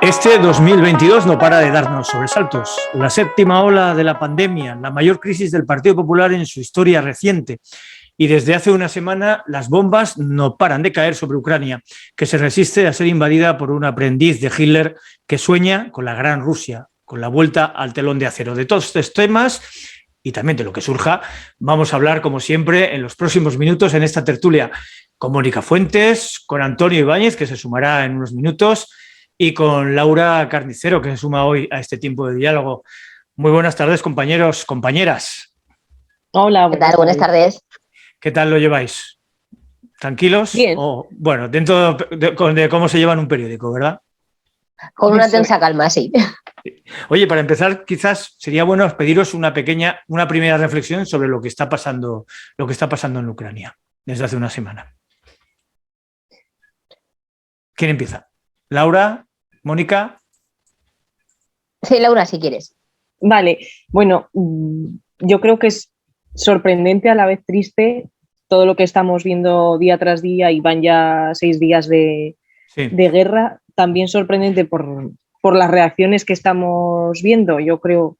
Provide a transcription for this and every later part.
Este 2022 no para de darnos sobresaltos. La séptima ola de la pandemia, la mayor crisis del Partido Popular en su historia reciente. Y desde hace una semana las bombas no paran de caer sobre Ucrania, que se resiste a ser invadida por un aprendiz de Hitler que sueña con la gran Rusia, con la vuelta al telón de acero. De todos estos temas y también de lo que surja, vamos a hablar, como siempre, en los próximos minutos en esta tertulia con Mónica Fuentes, con Antonio Ibáñez, que se sumará en unos minutos, y con Laura Carnicero, que se suma hoy a este tiempo de diálogo. Muy buenas tardes, compañeros, compañeras. Hola, ¿qué tal? Buenas tardes. ¿Qué tal lo lleváis? ¿Tranquilos? Bien. O, bueno, dentro de cómo se lleva en un periódico, ¿verdad? Con una tensa calma, sí. Oye, para empezar, quizás sería bueno pediros una primera reflexión sobre lo que está pasando en Ucrania desde hace una semana. ¿Quién empieza? ¿Laura? ¿Mónica? Sí, Laura, si quieres. Vale, bueno, yo creo que es sorprendente, a la vez triste, todo lo que estamos viendo día tras día, y van ya 6 días de guerra. También sorprendente por las reacciones que estamos viendo, yo creo,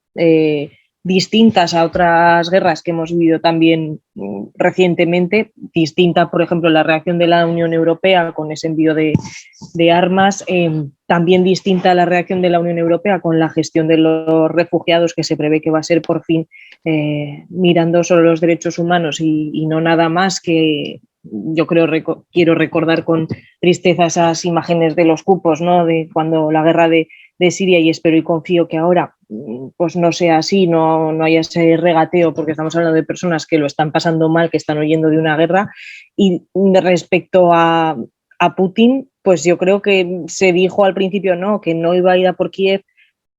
distintas a otras guerras que hemos vivido también recientemente. Distinta, por ejemplo, la reacción de la Unión Europea con ese envío de armas, también distinta a la reacción de la Unión Europea con la gestión de los refugiados, que se prevé que va a ser por fin mirando solo los derechos humanos y no nada más, que yo quiero recordar con tristeza esas imágenes de los cupos, ¿no? De cuando la guerra de Siria, y espero y confío que ahora pues no sea así, no haya ese regateo, porque estamos hablando de personas que lo están pasando mal, que están huyendo de una guerra. Y respecto a Putin, pues yo creo que se dijo al principio que no iba a ir a por Kiev.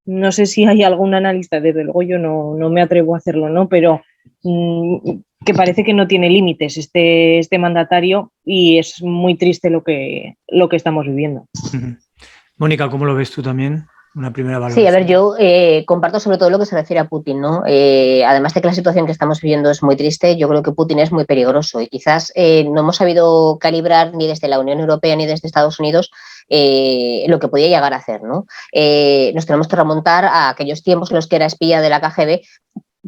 No sé si hay algún analista, desde luego yo no me atrevo a hacerlo, ¿no? Pero que parece que no tiene límites este mandatario, y es muy triste lo que estamos viviendo. Mónica, ¿cómo lo ves tú también? Una primera valoración. Sí, a ver, yo comparto sobre todo lo que se refiere a Putin, ¿no? Además de que la situación que estamos viviendo es muy triste, yo creo que Putin es muy peligroso, y quizás no hemos sabido calibrar ni desde la Unión Europea ni desde Estados Unidos lo que podía llegar a hacer, ¿no? Nos tenemos que remontar a aquellos tiempos en los que era espía de la KGB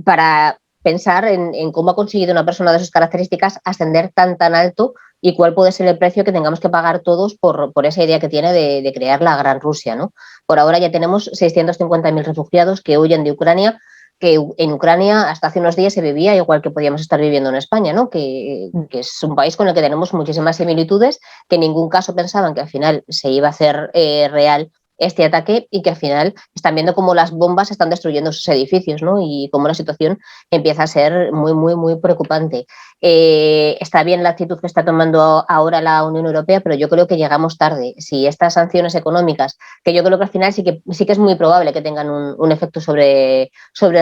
para pensar en cómo ha conseguido una persona de sus características ascender tan alto, y cuál puede ser el precio que tengamos que pagar todos por esa idea que tiene de crear la gran Rusia, ¿no? Por ahora ya tenemos 650.000 refugiados que huyen de Ucrania, que en Ucrania hasta hace unos días se vivía igual que podíamos estar viviendo en España, ¿no? Que es un país con el que tenemos muchísimas similitudes, que en ningún caso pensaban que al final se iba a hacer real este ataque, y que al final están viendo cómo las bombas están destruyendo sus edificios, ¿no? Y cómo la situación empieza a ser muy, muy, muy preocupante. Está bien la actitud que está tomando ahora la Unión Europea, pero yo creo que llegamos tarde. Si estas sanciones económicas, que yo creo que al final sí que es muy probable que tengan un efecto sobre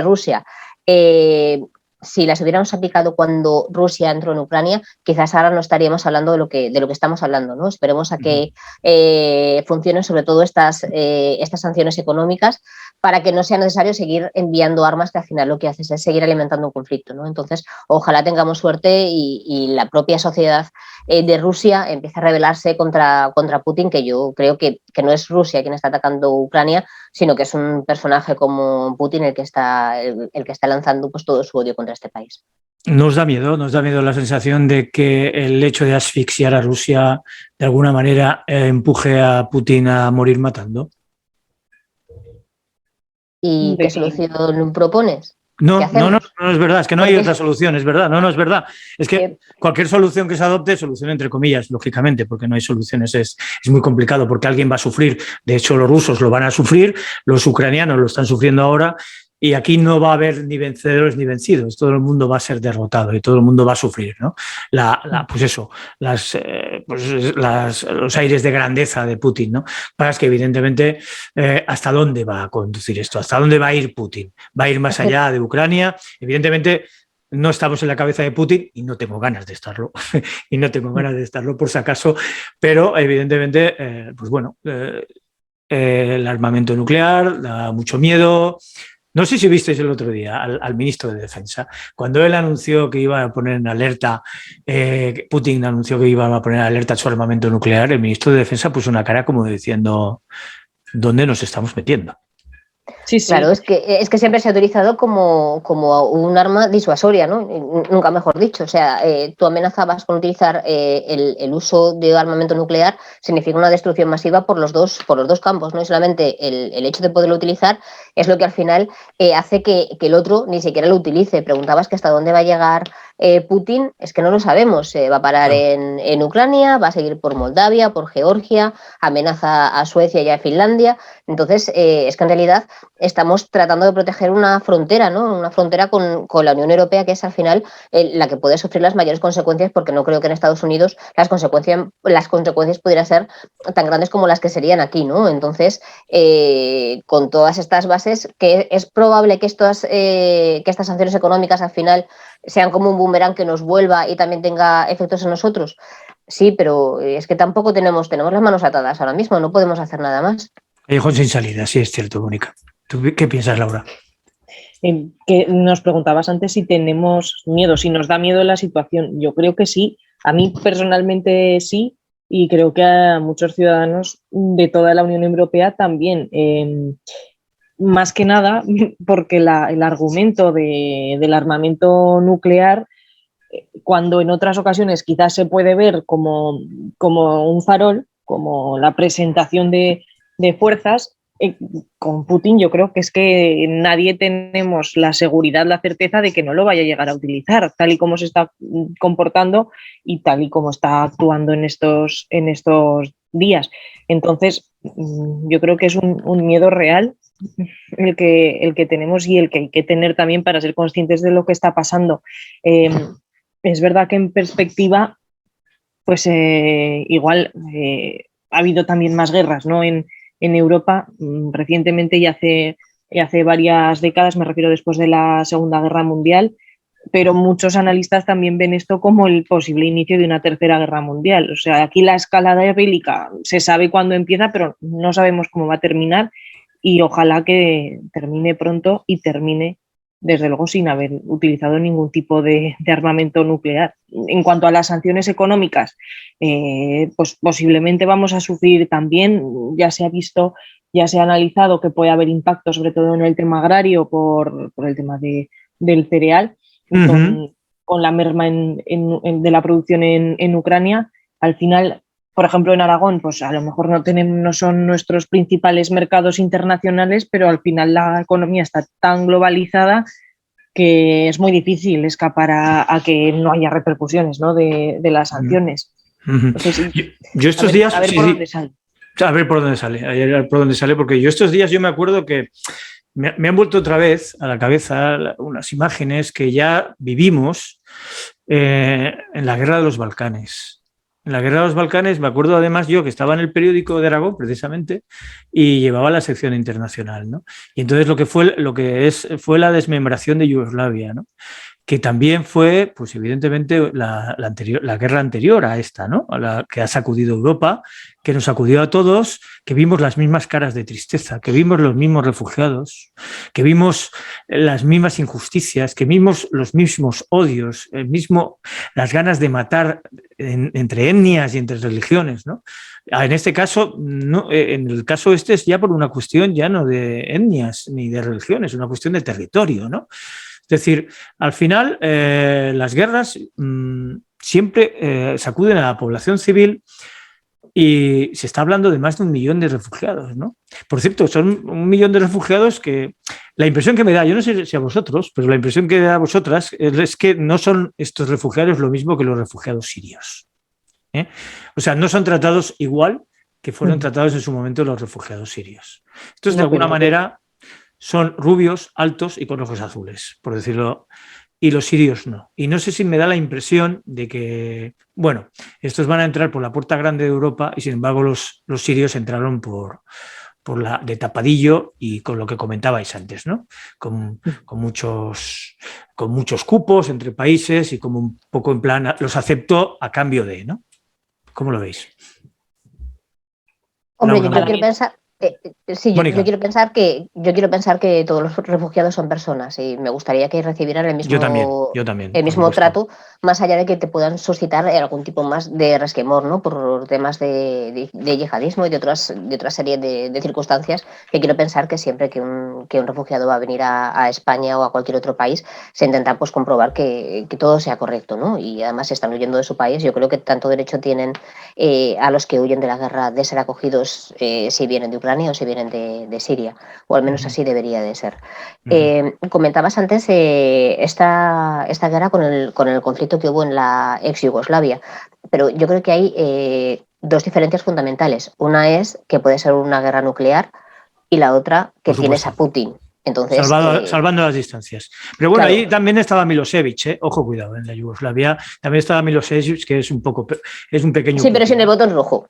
Rusia, si las hubiéramos aplicado cuando Rusia entró en Ucrania, quizás ahora no estaríamos hablando de lo que estamos hablando, ¿no? Esperemos a que funcionen sobre todo estas sanciones económicas, para que no sea necesario seguir enviando armas, que al final lo que haces es seguir alimentando un conflicto, ¿no? Entonces, ojalá tengamos suerte y la propia sociedad de Rusia empiece a rebelarse contra Putin, que yo creo que no es Rusia quien está atacando Ucrania, sino que es un personaje como Putin el que está lanzando pues todo su odio contra este país. ¿Nos da miedo la sensación de que el hecho de asfixiar a Rusia de alguna manera empuje a Putin a morir matando? ¿Y qué solución propones? No es verdad, es que no hay otra solución, es verdad, no es verdad. Es que cualquier solución que se adopte, solución entre comillas, lógicamente, porque no hay soluciones, es muy complicado, porque alguien va a sufrir. De hecho, los rusos lo van a sufrir, los ucranianos lo están sufriendo ahora, y aquí no va a haber ni vencedores ni vencidos, todo el mundo va a ser derrotado y todo el mundo va a sufrir, ¿no? Los aires de grandeza de Putin, ¿no? Para que evidentemente hasta dónde va a conducir esto, hasta dónde va a ir Putin, va a ir más allá de Ucrania. Evidentemente no estamos en la cabeza de Putin, y no tengo ganas de estarlo, por si acaso, pero evidentemente, el armamento nuclear da mucho miedo. No sé si visteis el otro día al ministro de Defensa, cuando él anunció que iba a poner en alerta, Putin anunció que iba a poner en alerta su armamento nuclear, el ministro de Defensa puso una cara como diciendo, dónde nos estamos metiendo. Sí, sí. Claro, es que siempre se ha utilizado como un arma disuasoria, ¿no? Nunca mejor dicho. O sea, tú amenazabas con utilizar el uso de armamento nuclear, significa una destrucción masiva por los dos campos, ¿no? Y solamente el hecho de poderlo utilizar es lo que al final hace que el otro ni siquiera lo utilice. Preguntabas que hasta dónde va a llegar Putin, es que no lo sabemos. Va a parar en Ucrania, va a seguir por Moldavia, por Georgia, amenaza a Suecia y a Finlandia. Entonces, es que en realidad estamos tratando de proteger una frontera, ¿no? Una frontera con la Unión Europea, que es al final la que puede sufrir las mayores consecuencias, porque no creo que en Estados Unidos las consecuencias pudieran ser tan grandes como las que serían aquí, ¿no? Entonces, con todas estas bases, que es probable que estas sanciones económicas al final sean como un boomerang que nos vuelva y también tenga efectos en nosotros. Sí, pero es que tampoco tenemos las manos atadas ahora mismo, no podemos hacer nada más. Callejón sin salida, sí es cierto, Mónica. ¿Tú qué piensas, Laura? Que nos preguntabas antes si tenemos miedo, si nos da miedo la situación. Yo creo que sí. A mí personalmente sí, y creo que a muchos ciudadanos de toda la Unión Europea también. Más que nada porque el argumento del armamento nuclear, cuando en otras ocasiones quizás se puede ver como un farol, como la presentación de fuerzas, con Putin yo creo que es que nadie tenemos la seguridad, la certeza de que no lo vaya a llegar a utilizar, tal y como se está comportando y tal y como está actuando en estos días. Entonces, yo creo que es un miedo real el que tenemos y el que hay que tener también para ser conscientes de lo que está pasando. Es verdad que en perspectiva, pues igual ha habido también más guerras, ¿no? En Europa recientemente y hace varias décadas, me refiero después de la Segunda Guerra Mundial, pero muchos analistas también ven esto como el posible inicio de una tercera guerra mundial. O sea, aquí la escalada bélica se sabe cuándo empieza, pero no sabemos cómo va a terminar y ojalá que termine pronto y termine, desde luego, sin haber utilizado ningún tipo de armamento nuclear. En cuanto a las sanciones económicas, pues posiblemente vamos a sufrir también, ya se ha visto, ya se ha analizado que puede haber impacto, sobre todo en el tema agrario, por el tema del cereal, con la merma de la producción en Ucrania. Al final, por ejemplo, en Aragón, pues a lo mejor no son nuestros principales mercados internacionales, pero al final la economía está tan globalizada que es muy difícil escapar a que no haya repercusiones, ¿no? de las sanciones. Entonces, yo estos días... A ver por dónde sale. A ver por dónde sale, porque yo estos días yo me acuerdo que me han vuelto otra vez a la cabeza unas imágenes que ya vivimos en la Guerra de los Balcanes. En la Guerra de los Balcanes me acuerdo además yo que estaba en el periódico de Aragón precisamente y llevaba la sección internacional, ¿no? Y entonces fue la desmembración de Yugoslavia, ¿no? Que también fue, pues evidentemente, la guerra anterior a esta, ¿no? A la que ha sacudido Europa, que nos sacudió a todos, que vimos las mismas caras de tristeza, que vimos los mismos refugiados, que vimos las mismas injusticias, que vimos los mismos odios, las ganas de matar entre etnias y entre religiones, ¿no? En este caso, no, en el caso este es ya por una cuestión ya no de etnias ni de religiones, es una cuestión de territorio, ¿no? Es decir, al final las guerras siempre sacuden a la población civil y se está hablando de más de 1 millón de refugiados, ¿no? Por cierto, son 1 millón de refugiados que la impresión que me da, yo no sé si a vosotros, pero la impresión que da a vosotras es que no son estos refugiados lo mismo que los refugiados sirios. O sea, no son tratados igual que fueron tratados en su momento los refugiados sirios. Estos de alguna manera son rubios, altos y con ojos azules, por decirlo, y los sirios no. Y no sé si me da la impresión de que, bueno, estos van a entrar por la puerta grande de Europa y sin embargo los sirios entraron por la de tapadillo y con lo que comentabais antes, ¿no? Con muchos cupos entre países y como un poco en plan, los acepto a cambio de, ¿no? ¿Cómo lo veis? Hombre, yo quiero pensar... Sí, yo quiero pensar que todos los refugiados son personas y me gustaría que recibieran el mismo trato, más allá de que te puedan suscitar algún tipo más de resquemor, ¿no? Por temas de yihadismo y de otras serie de circunstancias, que quiero pensar que siempre que un refugiado va a venir a España o a cualquier otro país, se intenta pues comprobar que todo sea correcto, ¿no? Y además están huyendo de su país. Yo creo que tanto derecho tienen a los que huyen de la guerra de ser acogidos si vienen de Ucrania o si vienen de Siria, o al menos así debería de ser. Comentabas antes esta guerra con el conflicto que hubo en la ex Yugoslavia, pero yo creo que hay dos diferencias fundamentales. Una es que puede ser una guerra nuclear y la otra que tienes a Putin. Entonces, salvando las distancias. Pero bueno, claro, ahí también estaba Milosevic, ojo, cuidado, en la Yugoslavia también estaba Milosevic, que es un pequeño... Sí, pero sin el botón rojo.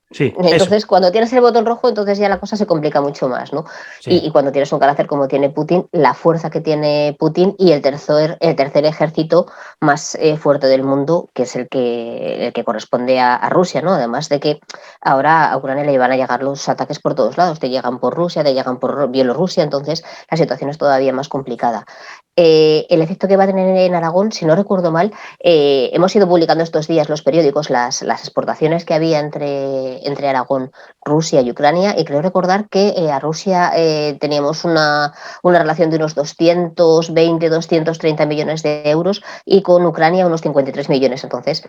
Sí, entonces, cuando tienes el botón rojo, entonces ya la cosa se complica mucho más, ¿no? Sí. Y cuando tienes un carácter como tiene Putin, la fuerza que tiene Putin y el tercer ejército más fuerte del mundo, que es el que corresponde a Rusia, ¿no? Además de que ahora a Ucrania le van a llegar los ataques por todos lados, te llegan por Rusia, te llegan por Bielorrusia, entonces la situación es todavía más complicada. El efecto que va a tener en Aragón, si no recuerdo mal, hemos ido publicando estos días los periódicos las exportaciones que había entre Aragón, Rusia y Ucrania, y creo recordar que a Rusia teníamos una relación de unos 220, 230 millones de euros y con Ucrania unos 53 millones. Entonces,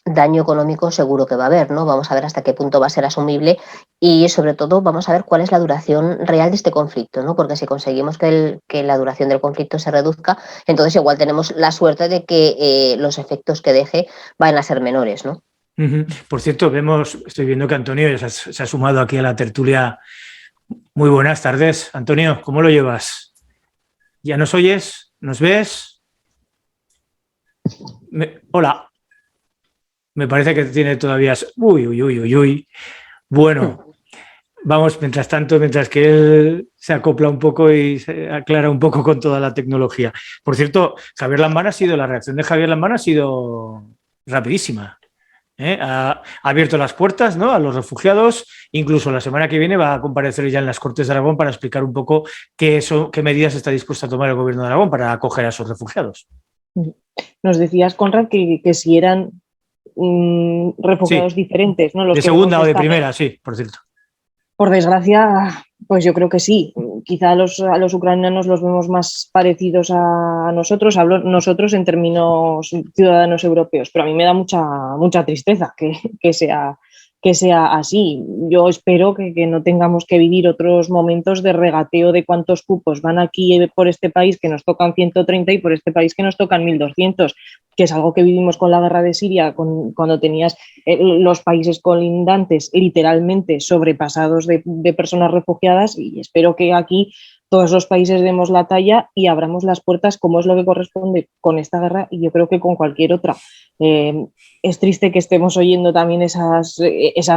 daño económico seguro que va a haber, ¿no? Vamos a ver hasta qué punto va a ser asumible y sobre todo vamos a ver cuál es la duración real de este conflicto, ¿no? Porque si conseguimos que la duración del conflicto se reduzca, entonces igual tenemos la suerte de que los efectos que deje van a ser menores, ¿no? Por cierto, estoy viendo que Antonio se ha sumado aquí a la tertulia. Muy buenas tardes, Antonio, ¿cómo lo llevas? ¿Ya nos oyes? ¿Nos ves? Hola. Me parece que tiene todavía... Uy. Bueno, vamos, mientras tanto, mientras que él se acopla un poco y se aclara un poco con toda la tecnología. Por cierto, la reacción de Javier Lambán ha sido rapidísima. Ha abierto las puertas, ¿no?, a los refugiados. Incluso la semana que viene va a comparecer ya en las Cortes de Aragón para explicar un poco qué medidas está dispuesto a tomar el gobierno de Aragón para acoger a esos refugiados. Nos decías, Conrad, que si eran refugiados diferentes, ¿no? Los de segunda o de primera, sí, por cierto. Por desgracia, pues yo creo que sí. Quizá a los ucranianos los vemos más parecidos a nosotros, hablo nosotros en términos ciudadanos europeos, pero a mí me da mucha tristeza que sea así. Yo espero que no tengamos que vivir otros momentos de regateo de cuántos cupos van aquí por este país que nos tocan 130 y por este país que nos tocan 1.200, que es algo que vivimos con la guerra de Siria, cuando tenías los países colindantes literalmente sobrepasados de personas refugiadas, y espero que aquí todos los países demos la talla y abramos las puertas como es lo que corresponde con esta guerra y yo creo que con cualquier otra. Es triste que estemos oyendo también esas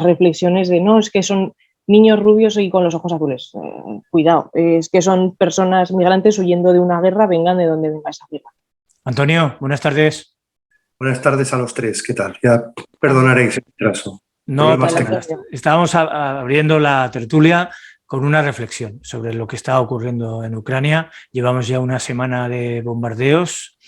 reflexiones de no, es que son niños rubios y con los ojos azules. Cuidado, es que son personas migrantes huyendo de una guerra, vengan de donde venga esa guerra. Antonio, buenas tardes. Buenas tardes a los tres, ¿qué tal? Ya perdonaréis el retraso. No, estábamos abriendo la tertulia con una reflexión sobre lo que está ocurriendo en Ucrania. Llevamos ya una semana de bombardeos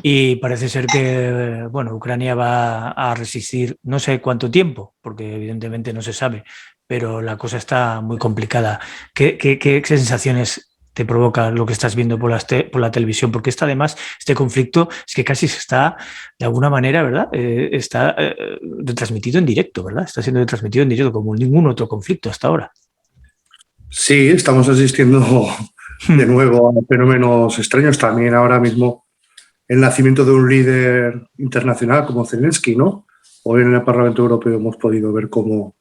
y parece ser que, bueno, Ucrania va a resistir no sé cuánto tiempo, porque evidentemente no se sabe, pero la cosa está muy complicada. ¿Qué sensaciones te provoca lo que estás viendo por la televisión? Porque este conflicto es que casi se está, de alguna manera, ¿verdad? Está retransmitido en directo, ¿verdad? Está siendo retransmitido en directo como ningún otro conflicto hasta ahora. Sí, estamos asistiendo de nuevo a fenómenos extraños. También ahora mismo el nacimiento de un líder internacional como Zelensky, ¿no? Hoy en el Parlamento Europeo hemos podido ver cómo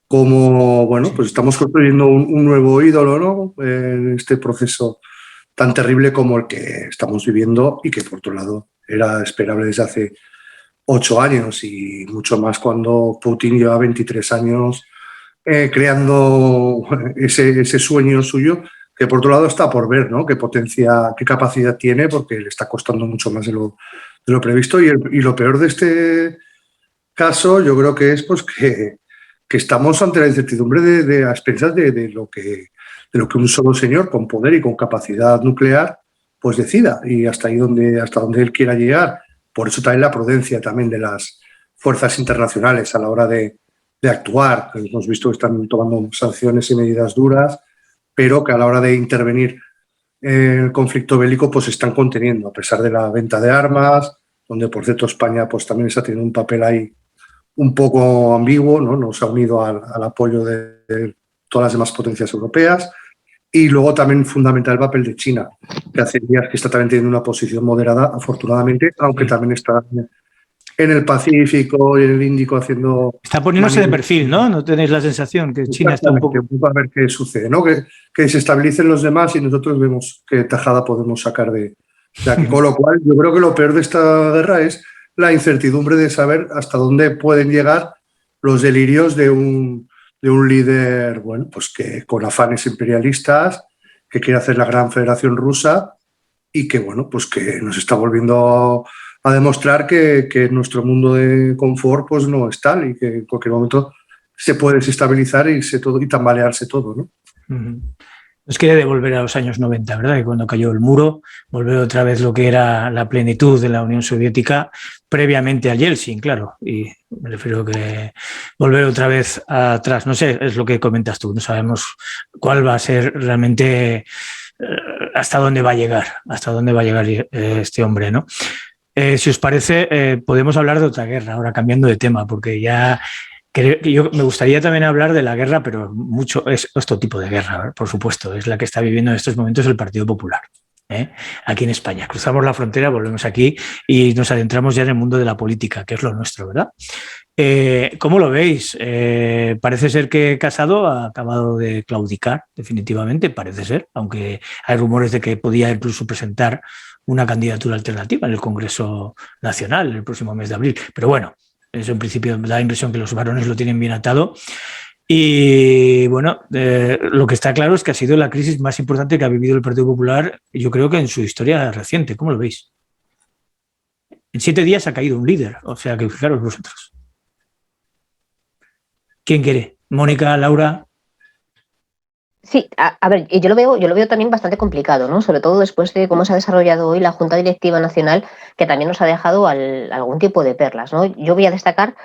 bueno, pues estamos construyendo un nuevo ídolo, ¿no?, en este proceso tan terrible como el que estamos viviendo y que, por otro lado, era esperable desde hace 8 años y mucho más cuando Putin lleva 23 años creando ese sueño suyo, que por otro lado está por ver, ¿no?, qué potencia, qué capacidad tiene, porque le está costando mucho más de lo previsto. Y lo peor de este caso yo creo que es pues que que estamos ante la incertidumbre a expensas de lo que un solo señor con poder y con capacidad nuclear pues decida, y hasta donde él quiera llegar. Por eso también la prudencia también de las fuerzas internacionales a la hora de actuar. Hemos visto que están tomando sanciones y medidas duras, pero que a la hora de intervenir en el conflicto bélico pues se están conteniendo, a pesar de la venta de armas, donde por cierto España pues también está teniendo un papel ahí un poco ambiguo, ¿no? Se ha unido al apoyo de todas las demás potencias europeas. Y luego también fundamental el papel de China, que hace días que está también teniendo una posición moderada, afortunadamente, aunque también está en el Pacífico y en el Índico haciendo... Está poniéndose de perfil, ¿no? ¿No tenéis la sensación que China está un poco...? A ver qué sucede, ¿no? Que se estabilicen los demás y nosotros vemos qué tajada podemos sacar de aquí. Con lo cual, yo creo que lo peor de esta guerra es la incertidumbre de saber hasta dónde pueden llegar los delirios de un líder, bueno, pues que con afanes imperialistas, que quiere hacer la gran Federación Rusa y que, bueno, pues que nos está volviendo a demostrar que nuestro mundo de confort pues no es tal y que en cualquier momento se puede desestabilizar y tambalearse todo, ¿no? Nos quiere devolver a los años 90, ¿verdad? Que cuando cayó el muro, volver otra vez lo que era la plenitud de la Unión Soviética previamente a Yeltsin, claro. Y me refiero que volver otra vez atrás. No sé, es lo que comentas tú. No sabemos cuál va a ser realmente, hasta dónde va a llegar este hombre, ¿no? Si os parece, podemos hablar de otra guerra, ahora cambiando de tema, porque ya... Yo me gustaría también hablar de la guerra, pero mucho es otro tipo de guerra, por supuesto, es la que está viviendo en estos momentos el Partido Popular, aquí en España. Cruzamos la frontera, volvemos aquí y nos adentramos ya en el mundo de la política, que es lo nuestro, ¿verdad? ¿Cómo lo veis? Parece ser que Casado ha acabado de claudicar, definitivamente, parece ser, aunque hay rumores de que podía incluso presentar una candidatura alternativa en el Congreso Nacional el próximo mes de abril, pero bueno, eso en principio da la impresión que los varones lo tienen bien atado. Y bueno, lo que está claro es que ha sido la crisis más importante que ha vivido el Partido Popular, yo creo que en su historia reciente. ¿Cómo lo veis? En 7 días ha caído un líder, o sea que fijaros vosotros. ¿Quién quiere? ¿Mónica, Laura? Sí, a ver, yo lo veo también bastante complicado, ¿no? Sobre todo después de cómo se ha desarrollado hoy la Junta Directiva Nacional, que también nos ha dejado algún tipo de perlas, ¿no? Yo voy a destacar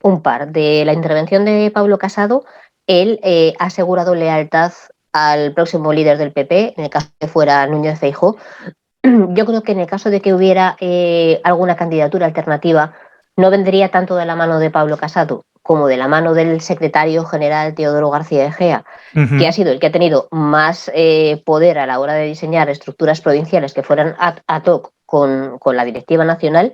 un par. De la intervención de Pablo Casado, él ha asegurado lealtad al próximo líder del PP, en el caso de que fuera Núñez Feijóo. Yo creo que en el caso de que hubiera alguna candidatura alternativa, no vendría tanto de la mano de Pablo Casado como de la mano del secretario general Teodoro García Egea, que ha sido el que ha tenido más poder a la hora de diseñar estructuras provinciales que fueran ad hoc con la directiva nacional.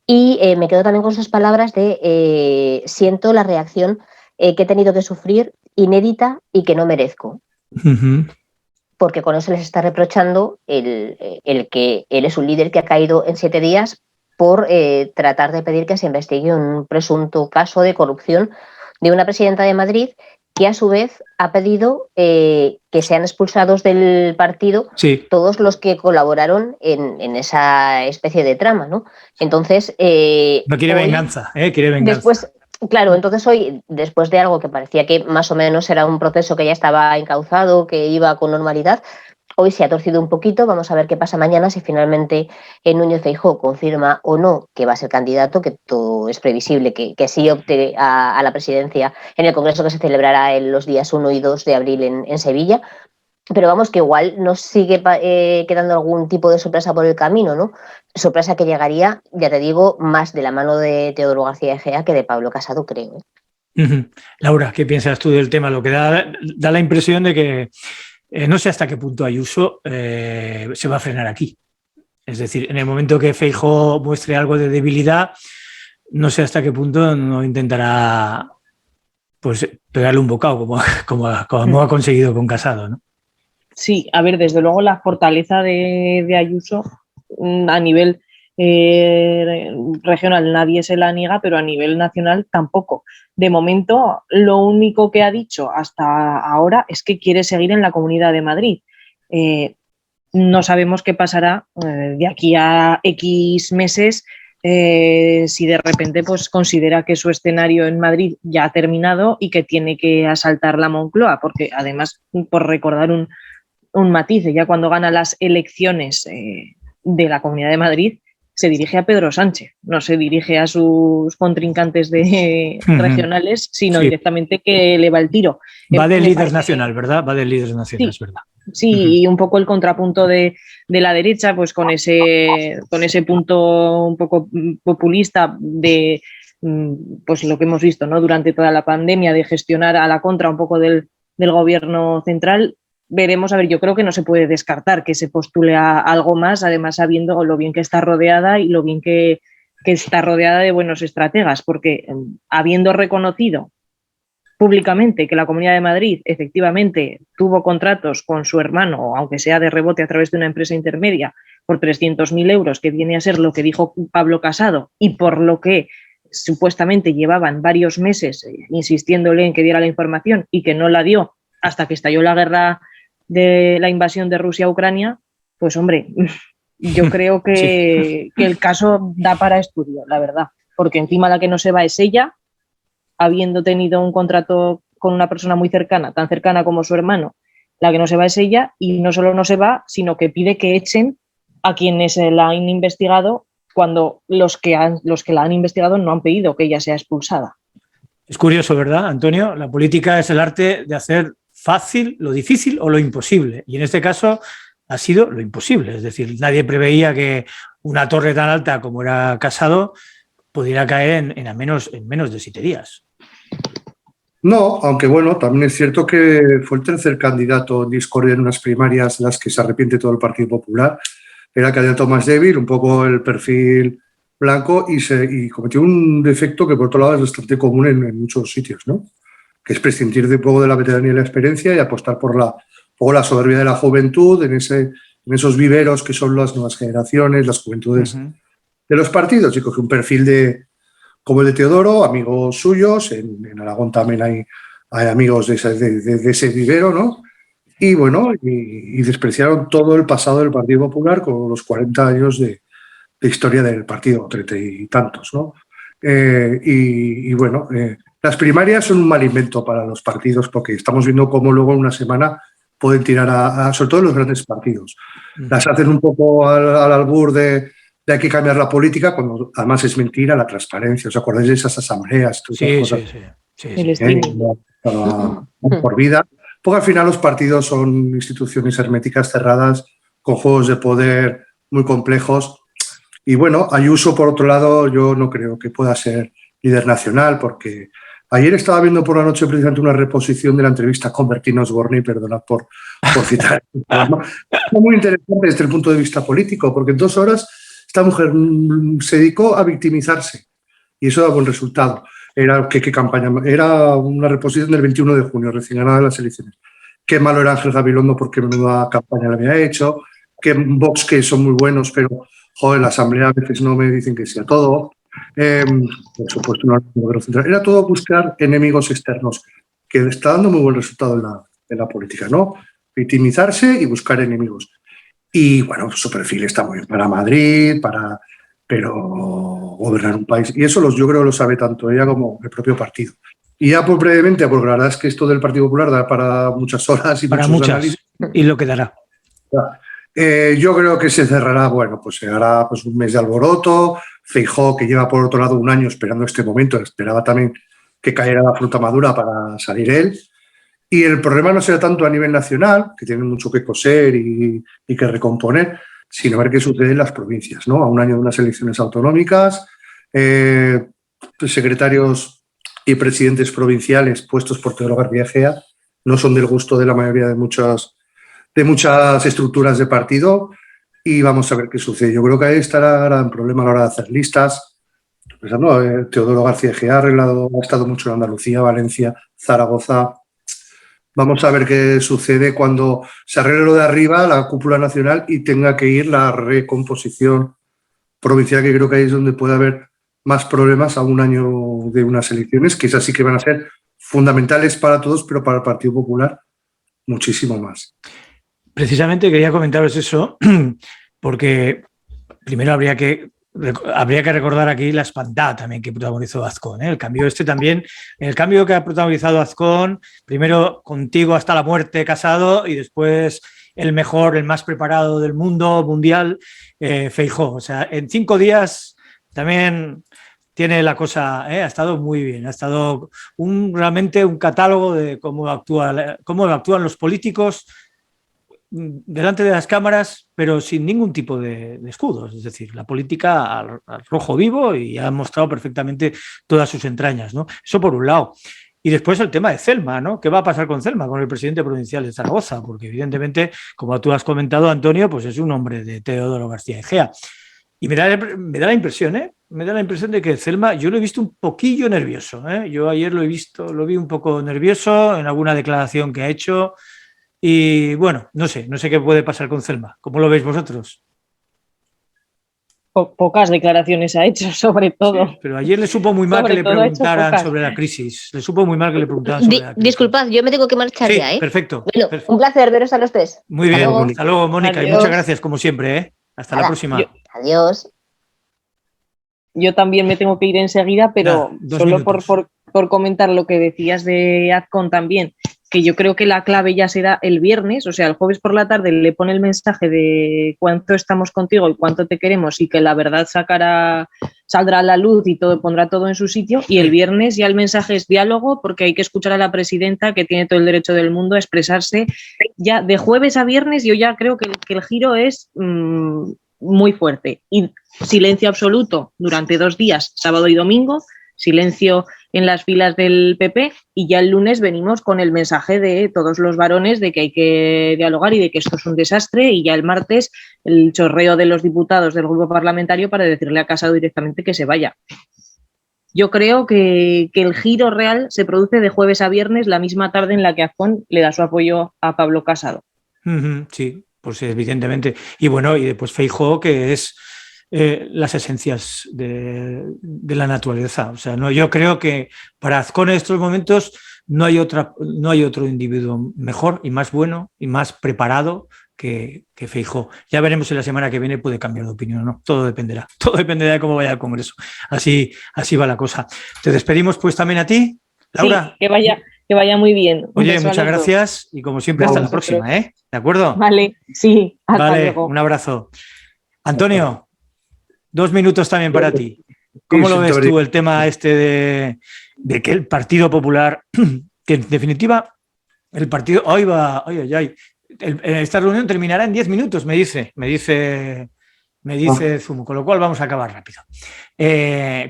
Y me quedo también con sus palabras de siento la reacción que he tenido que sufrir inédita y que no merezco. Porque con eso les está reprochando el que él es un líder que ha caído en 7 días por tratar de pedir que se investigue un presunto caso de corrupción de una presidenta de Madrid que a su vez ha pedido que sean expulsados del partido todos los que colaboraron en esa especie de trama, ¿no? Entonces... no quiere venganza, quiere venganza. Después, claro, entonces hoy, después de algo que parecía que más o menos era un proceso que ya estaba encauzado, que iba con normalidad, hoy se ha torcido un poquito. Vamos a ver qué pasa mañana, si finalmente Núñez Feijóo confirma o no que va a ser candidato, que todo es previsible, que sí opte a la presidencia en el Congreso que se celebrará en los días 1 y 2 de abril en Sevilla. Pero vamos, que igual nos sigue quedando algún tipo de sorpresa por el camino, ¿no? Sorpresa que llegaría, ya te digo, más de la mano de Teodoro García Egea que de Pablo Casado, creo. Laura, ¿qué piensas tú del tema? Lo que da la impresión de que no sé hasta qué punto Ayuso se va a frenar aquí. Es decir, en el momento que Feijóo muestre algo de debilidad, no sé hasta qué punto no intentará pues pegarle un bocado como ha conseguido con Casado, ¿no? Sí, a ver, desde luego la fortaleza de Ayuso a nivel regional nadie se la niega, pero a nivel nacional tampoco. De momento, lo único que ha dicho hasta ahora es que quiere seguir en la Comunidad de Madrid. No sabemos qué pasará de aquí a X meses si de repente pues considera que su escenario en Madrid ya ha terminado y que tiene que asaltar la Moncloa, porque además, por recordar un matiz, ya cuando gana las elecciones de la Comunidad de Madrid, se dirige a Pedro Sánchez, no se dirige a sus contrincantes regionales, sino directamente que le va el tiro. Va de líder nacional, ¿verdad? Va de líder nacional, es verdad. Sí, y un poco el contrapunto de la derecha, pues con ese punto un poco populista de pues lo que hemos visto, ¿no?, durante toda la pandemia, de gestionar a la contra un poco del gobierno central. Veremos, a ver, yo creo que no se puede descartar que se postule a algo más, además sabiendo lo bien que está rodeada y lo bien que está rodeada de buenos estrategas, porque habiendo reconocido públicamente que la Comunidad de Madrid efectivamente tuvo contratos con su hermano, aunque sea de rebote a través de una empresa intermedia, por 300.000 euros, que viene a ser lo que dijo Pablo Casado y por lo que supuestamente llevaban varios meses insistiéndole en que diera la información y que no la dio hasta que estalló la guerra de la invasión de Rusia a Ucrania, pues hombre, yo creo que el caso da para estudio, la verdad, porque encima la que no se va es ella, habiendo tenido un contrato con una persona muy cercana, tan cercana como su hermano, la que no se va es ella, y no solo no se va, sino que pide que echen a quienes la han investigado cuando los que la han investigado no han pedido que ella sea expulsada. Es curioso, ¿verdad, Antonio? La política es el arte de hacer fácil lo difícil o lo imposible, y en este caso ha sido lo imposible, es decir, nadie preveía que una torre tan alta como era Casado pudiera caer en menos de 7 días. No, aunque bueno, también es cierto que fue el tercer candidato en discordia en unas primarias de las que se arrepiente todo el Partido Popular. Era el candidato más débil, un poco el perfil blanco, y cometió un defecto que por otro lado es bastante común en muchos sitios, ¿no? Que es prescindir de un poco de la veteranía y la experiencia y apostar por la soberbia de la juventud en esos viveros que son las nuevas generaciones, las juventudes de los partidos, y coge un perfil como el de Teodoro, amigos suyos, en Aragón también hay amigos de ese vivero, ¿no? Y bueno, y despreciaron todo el pasado del Partido Popular con los 40 años de historia del partido, 30 y tantos, ¿no? Y bueno, las primarias son un mal invento para los partidos, porque estamos viendo cómo luego en una semana pueden tirar sobre todo los grandes partidos. Las hacen un poco al albur de hay que cambiar la política, cuando además es mentira la transparencia. ¿Os acordáis de esas asambleas? Sí. El streaming. Por vida. Porque al final los partidos son instituciones herméticas cerradas, con juegos de poder muy complejos. Y bueno, Ayuso, por otro lado, yo no creo que pueda ser líder nacional, porque ayer estaba viendo por la noche precisamente una reposición de la entrevista con Bertín Osborne, perdonad por citar. Muy interesante desde el punto de vista político, porque en 2 horas esta mujer se dedicó a victimizarse y eso da buen resultado. Era una reposición del 21 de junio, recién ganada las elecciones. Qué malo era Ángel Gabilondo porque menuda campaña le había hecho, que Vox, que son muy buenos, pero joder, la asamblea a veces no me dicen que sea todo. Por supuesto, no era todo buscar enemigos externos, que está dando muy buen resultado en la política, ¿no? Victimizarse y buscar enemigos. Y bueno, su perfil está muy bien para Madrid, pero gobernar un país. Y eso yo creo que lo sabe tanto ella como el propio partido. Y ya pues, brevemente, porque la verdad es que esto del Partido Popular da para muchas horas y para muchas análisis. Y lo que dará. Yo creo que se cerrará, bueno, pues se hará pues, un mes de alboroto. Feijóo, que lleva por otro lado un año esperando este momento, esperaba también que cayera la fruta madura para salir él. Y el problema no será tanto a nivel nacional, que tienen mucho que coser y que recomponer, sino ver qué sucede en las provincias, ¿no? A un año de unas elecciones autonómicas, secretarios y presidentes provinciales puestos por Teodoro García Egea no son del gusto de la mayoría de muchas estructuras de partido, y vamos a ver qué sucede. Yo creo que ahí estará el gran problema a la hora de hacer listas. Teodoro García Egea ha estado mucho en Andalucía, Valencia, Zaragoza. Vamos a ver qué sucede cuando se arregle lo de arriba, la cúpula nacional, y tenga que ir la recomposición provincial, que creo que ahí es donde puede haber más problemas a un año de unas elecciones, que esas sí que van a ser fundamentales para todos, pero para el Partido Popular muchísimo más. Precisamente quería comentaros eso, porque primero habría que Habría que recordar aquí la espantada también que protagonizó Azcón, ¿eh? El cambio que ha protagonizado Azcón, primero contigo hasta la muerte casado y después el mejor, el más preparado del mundo mundial, Feijóo. O sea, en 5 días también tiene la cosa, ha estado muy bien, ha estado realmente un catálogo de cómo actúan los políticos delante de las cámaras, pero sin ningún tipo de escudos. Es decir, la política al rojo vivo, y ha mostrado perfectamente todas sus entrañas, ¿no? Eso por un lado. Y después el tema de Celma, ¿no? ¿Qué va a pasar con Celma, con el presidente provincial de Zaragoza? Porque evidentemente, como tú has comentado, Antonio, pues es un hombre de Teodoro García Egea. Y me da la impresión, me da la impresión de que Celma, yo lo he visto un poquillo nervioso, Yo ayer lo vi un poco nervioso en alguna declaración que ha hecho. Y bueno, no sé qué puede pasar con Celma. ¿Cómo lo veis vosotros? Pocas declaraciones ha hecho, sobre todo. Sí, pero ayer le supo muy mal que le preguntaran sobre la crisis. Le supo muy mal que le preguntaran sobre la crisis. Disculpad, yo me tengo que marchar ya, ¿eh? Perfecto. Bueno, perfecto. Un placer veros a los tres. Muy bien, hasta luego, Mónica. Adiós. Y muchas gracias, como siempre, Hasta la próxima. Adiós. Yo también me tengo que ir enseguida, pero solo por comentar lo que decías de Azcón también, que yo creo que la clave ya será el viernes, o sea, el jueves por la tarde le pone el mensaje de cuánto estamos contigo y cuánto te queremos, y que la verdad saldrá a la luz y pondrá todo en su sitio, y el viernes ya el mensaje es diálogo, porque hay que escuchar a la presidenta, que tiene todo el derecho del mundo a expresarse. Ya de jueves a viernes yo ya creo que el giro es muy fuerte, y silencio absoluto durante 2 días, sábado y domingo, silencio en las filas del PP, y ya el lunes venimos con el mensaje de todos los varones de que hay que dialogar y de que esto es un desastre, y ya el martes el chorreo de los diputados del grupo parlamentario para decirle a Casado directamente que se vaya. Yo creo que el giro real se produce de jueves a viernes, la misma tarde en la que Azcón le da su apoyo a Pablo Casado. Sí, pues evidentemente. Y bueno, y después Feijóo, que es las esencias de la naturaleza. O sea, yo creo que para Azcón en estos momentos no hay otro individuo mejor y más bueno y más preparado que Feijóo. Ya veremos si la semana que viene puede cambiar de opinión, ¿no? Todo dependerá de cómo vaya el Congreso. Así va la cosa. Te despedimos pues también a ti, Laura. Sí, que vaya muy bien. Oye, muchas gracias y como siempre hasta la próxima, ¿De acuerdo? Vale, sí, hasta luego. Un abrazo. Antonio, 2 minutos también para ti. ¿Cómo lo ves tú el tema de que el Partido Popular, que en definitiva el partido, esta reunión terminará en 10 minutos, me dice Zumo, con lo cual vamos a acabar rápido.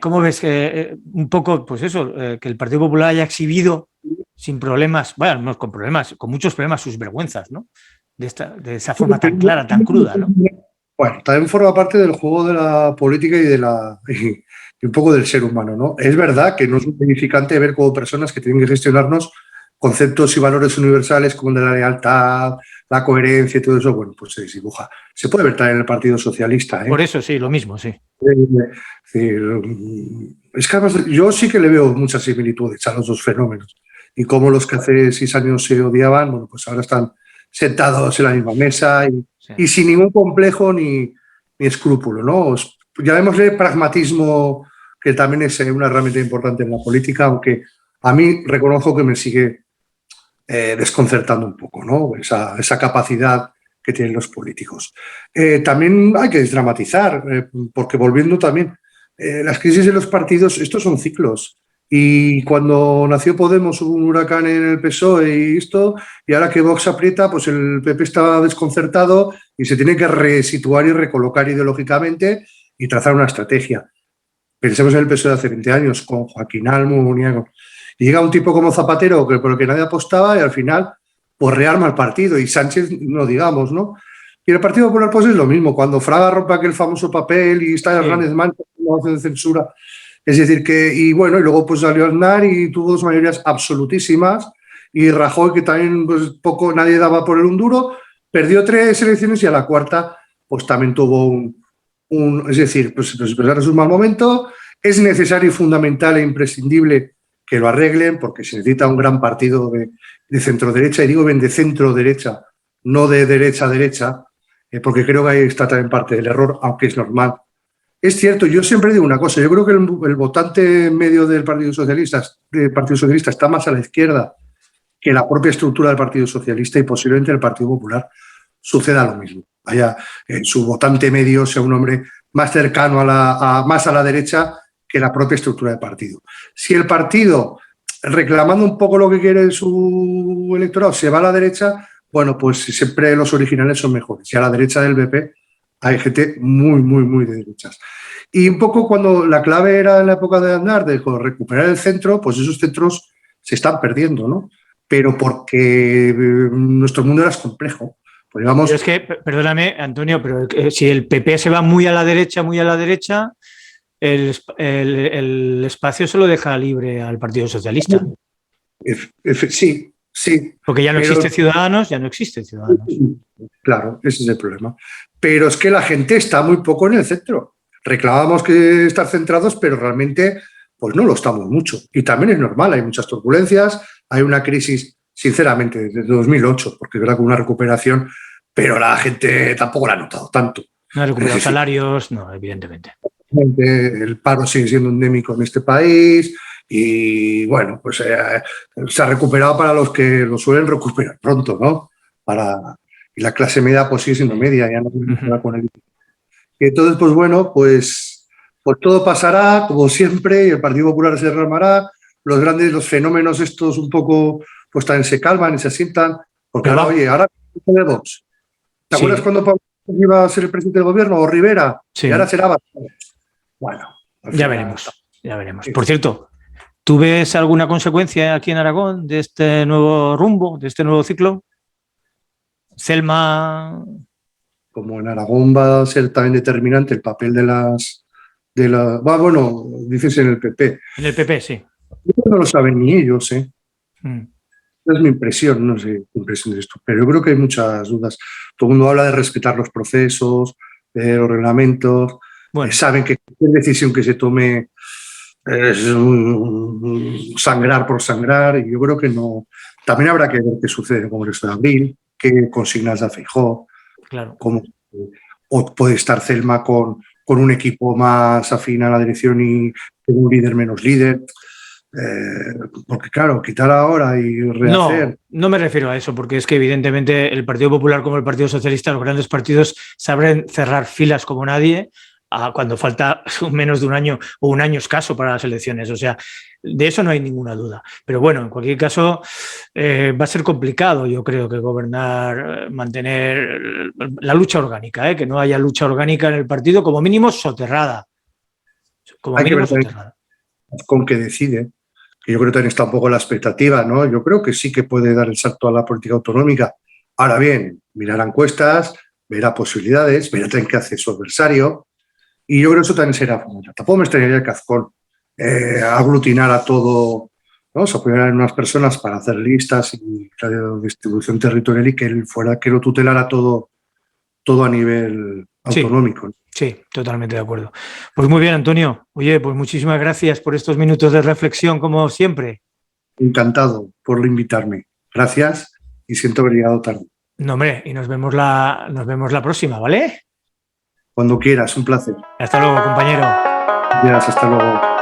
¿Cómo ves que un poco, pues eso, que el Partido Popular haya exhibido sin problemas, bueno, no con problemas, con muchos problemas, sus vergüenzas, ¿no? De esa forma tan clara, tan cruda, ¿no? Bueno, también forma parte del juego de la política y un poco del ser humano, ¿no? Es verdad que no es muy edificante ver como personas que tienen que gestionarnos conceptos y valores universales como el de la lealtad, la coherencia y todo eso, bueno, pues se desdibuja. Se puede ver también en el Partido Socialista, Por eso sí, lo mismo, sí. Es que además yo sí que le veo muchas similitudes a los dos fenómenos. Y como los que hace 6 años se odiaban, bueno, pues ahora están sentados en la misma mesa y sin ningún complejo ni escrúpulo, ¿no? Llamémosle pragmatismo, que también es una herramienta importante en la política, aunque a mí reconozco que me sigue desconcertando un poco, ¿no? Esa capacidad que tienen los políticos. También hay que desdramatizar, porque volviendo también, las crisis de los partidos, estos son ciclos. Y cuando nació Podemos hubo un huracán en el PSOE y ahora que Vox aprieta, pues el PP está desconcertado y se tiene que resituar y recolocar ideológicamente y trazar una estrategia. Pensemos en el PSOE de hace 20 años, con Joaquín Almunia, y llega un tipo como Zapatero por el que nadie apostaba y al final pues rearma el partido, y Sánchez no digamos, ¿no? Y el Partido Popular pues es lo mismo, cuando Fraga rompe aquel famoso papel y está en grandes manchas de censura. Es decir que, y luego pues salió Aznar y tuvo 2 mayorías absolutísimas, y Rajoy, que también pues nadie daba por él un duro, perdió 3 elecciones y a la cuarta pues también tuvo es decir, pues expresar su mal momento. Es necesario y fundamental e imprescindible que lo arreglen, porque se necesita un gran partido de centro-derecha, y digo bien de centro-derecha, no de derecha-derecha, porque creo que ahí está también parte del error, aunque es normal. Es cierto, yo siempre digo una cosa, yo creo que el votante medio del Partido Socialista está más a la izquierda que la propia estructura del Partido Socialista, y posiblemente el Partido Popular suceda lo mismo. Vaya, su votante medio sea un hombre más cercano más a la derecha que la propia estructura del partido. Si el partido, reclamando un poco lo que quiere su electorado, se va a la derecha, bueno, pues siempre los originales son mejores. Y a la derecha del BP hay gente muy, muy, muy de derechas. Y un poco cuando la clave era en la época de Aznar, de recuperar el centro, pues esos centros se están perdiendo, ¿no? Pero porque nuestro mundo era complejo. Pues digamos, pero es que, perdóname, Antonio, pero si el PP se va muy a la derecha, el espacio se lo deja libre al Partido Socialista. Sí, sí. Porque ya no existe Ciudadanos, Claro, ese es el problema. Pero es que la gente está muy poco en el centro. Reclamábamos que estar centrados, pero realmente pues no lo estamos mucho. Y también es normal, hay muchas turbulencias, hay una crisis, sinceramente, desde 2008, porque era con una recuperación, pero la gente tampoco la ha notado tanto. No ha recuperado salarios, no, evidentemente. El paro sigue siendo endémico en este país y, bueno, pues se ha recuperado para los que lo suelen recuperar pronto, ¿no? Y la clase media pues sigue siendo media, ya no se con él. Y entonces, pues bueno, pues todo pasará, como siempre, y el Partido Popular se derramará, los fenómenos estos un poco, pues también se calman y se asientan, porque ahora, oye, ahora de Vox. ¿Te acuerdas cuando Pablo iba a ser el presidente del gobierno, o Rivera? Sí. Y ahora será... Bueno, ya veremos. Por cierto, ¿tú ves alguna consecuencia aquí en Aragón de este nuevo rumbo, de este nuevo ciclo? Celma... Como en Aragón va a ser también determinante el papel bueno, dices en el PP. En el PP, sí. No lo saben ni ellos, ¿eh? Es mi impresión, no sé qué impresión de esto, pero yo creo que hay muchas dudas. Todo el mundo habla de respetar los procesos, de los reglamentos. Bueno. Saben que cualquier decisión que se tome es sangrar por sangrar, y yo creo que no. También habrá que ver qué sucede en el Congreso de Abril, qué consignas da Feijóo, claro. O puede estar Celma con un equipo más afín a la dirección y un líder menos líder. Porque claro, quitar ahora y rehacer... No me refiero a eso, porque es que evidentemente el Partido Popular como el Partido Socialista, los grandes partidos, saben cerrar filas como nadie cuando falta menos de un año o un año escaso para las elecciones. O sea, de eso no hay ninguna duda. Pero bueno, en cualquier caso va a ser complicado, yo creo, que gobernar, mantener la lucha orgánica, que no haya lucha orgánica en el partido, como mínimo soterrada. Hay que ver con qué decide. Yo creo que también está un poco la expectativa, ¿no? Yo creo que sí que puede dar el salto a la política autonómica. Ahora bien, mirar encuestas, verá posibilidades, verá también qué hace su adversario, y yo creo que eso también será fundamental. Tampoco me extrañaría que Azcón aglutinar a todo, ¿no? Se apoyara en unas personas para hacer listas y la distribución territorial, y que él fuera, que lo tutelara todo a nivel autonómico. Sí, totalmente de acuerdo. Pues muy bien, Antonio. Oye, pues muchísimas gracias por estos minutos de reflexión, como siempre. Encantado por invitarme. Gracias, y siento haber llegado tarde. No, hombre, y nos vemos la próxima, ¿vale? Cuando quieras, un placer. Hasta luego, compañero. Gracias, hasta luego.